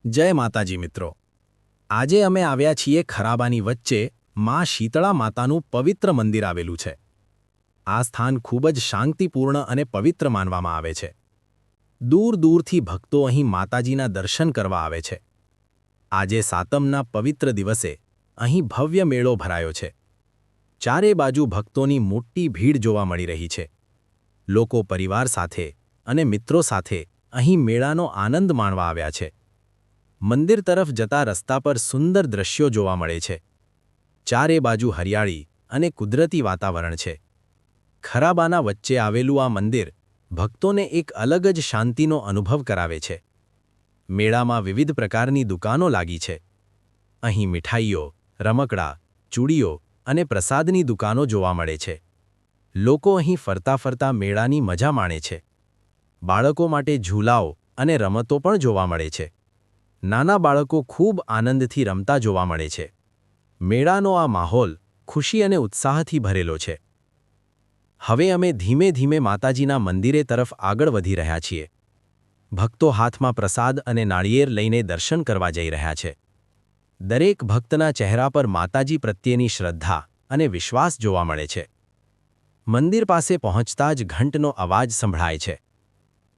જય માતાજી મિત્રો। આજે અમે આવ્યા છીએ ખરાબાની વચ્ચે માં શીતળા માતાનું પવિત્ર મંદિર આવેલું છે। આ સ્થાન ખૂબ જ શાંતિપૂર્ણ અને પવિત્ર માનવામાં આવે છે। દૂર દૂરથી ભક્તો અહીં માતાજીના દર્શન કરવા આવે છે। આજે સાતમના પવિત્ર દિવસે અહીં ભવ્ય મેળો ભરાયો છે। ચારે બાજુ ભક્તોની મોટી ભીડ જોવા મળી રહી છે। લોકો પરિવાર સાથે અને મિત્રો સાથે અહીં મેળાનો આનંદ માણવા આવ્યા છે। મંદિર તરફ જતા રસ્તા પર સુંદર દ્રશ્યો જોવા મળે છે। ચારે બાજુ હરિયાળી અને કુદરતી વાતાવરણ છે। ખરાબાના વચ્ચે આવેલું આ મંદિર ભક્તોને એક અલગ જ શાંતિનો અનુભવ કરાવે છે। મેળામાં વિવિધ પ્રકારની દુકાનો લાગી છે। અહીં મીઠાઈઓ, રમકડા, ચૂડીઓ અને પ્રસાદની દુકાનો જોવા મળે છે। લોકો અહીં ફરતા ફરતા મેળાની મજા માણે છે। બાળકો માટે ઝૂલાઓ અને રમતો પણ જોવા મળે છે। નાના બાળકો ખૂબ આનંદથી રમતા જોવા મળે છે। મેળાનો આ માહોલ ખુશી અને ઉત્સાહથી ભરેલો છે। હવે અમે ધીમે ધીમે માતાજીના મંદિરે તરફ આગળ વધી રહ્યા છીએ। ભક્તો હાથમાં પ્રસાદ અને નાળિયેર લઈને દર્શન કરવા જઈ રહ્યા છે। દરેક ભક્તના ચહેરા પર માતાજી પ્રત્યેની શ્રદ્ધા અને વિશ્વાસ જોવા મળે છે। મંદિર પાસે પહોંચતા જ ઘંટનો અવાજ સંભળાય છે।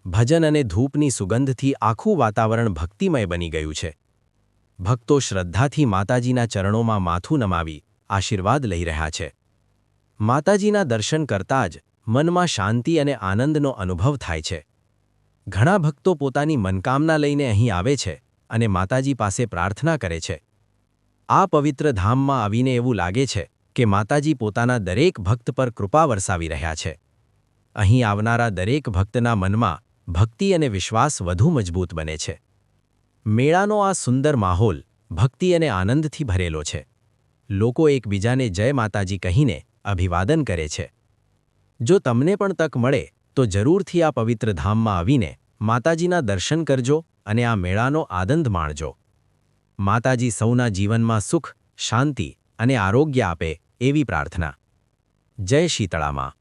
ભજન અને ધૂપની સુગંધથી આખું વાતાવરણ ભક્તિમય બની ગયું છે। ભક્તો શ્રદ્ધાથી માતાજીના ચરણોમાં માથું નમાવી આશીર્વાદ લઈ રહ્યા છે। માતાજીના દર્શન કરતાં જ મનમાં શાંતિ અને આનંદનો અનુભવ થાય છે। ઘણા ભક્તો પોતાની મનકામના લઈને અહીં આવે છે અને માતાજી પાસે પ્રાર્થના કરે છે। આ પવિત્ર ધામમાં આવીને એવું લાગે છે કે માતાજી પોતાના દરેક ભક્ત પર કૃપા વરસાવી રહ્યા છે। અહીં આવનારા દરેક ભક્તના મનમાં ભક્તિ અને વિશ્વાસ વધુ મજબૂત બને છે। મેળાનો આ સુંદર માહોલ ભક્તિ અને આનંદથી ભરેલો છે। લોકો એકબીજાને જય માતાજી કહીને અભિવાદન કરે છે। જો તમને પણ તક મળે તો જરૂરથી આ પવિત્ર ધામમાં આવીને માતાજીના દર્શન કરજો અને આ મેળાનો આનંદ માણજો। માતાજી સૌના જીવનમાં સુખ, શાંતિ અને આરોગ્ય આપે એવી પ્રાર્થના। જય શીતળા માં।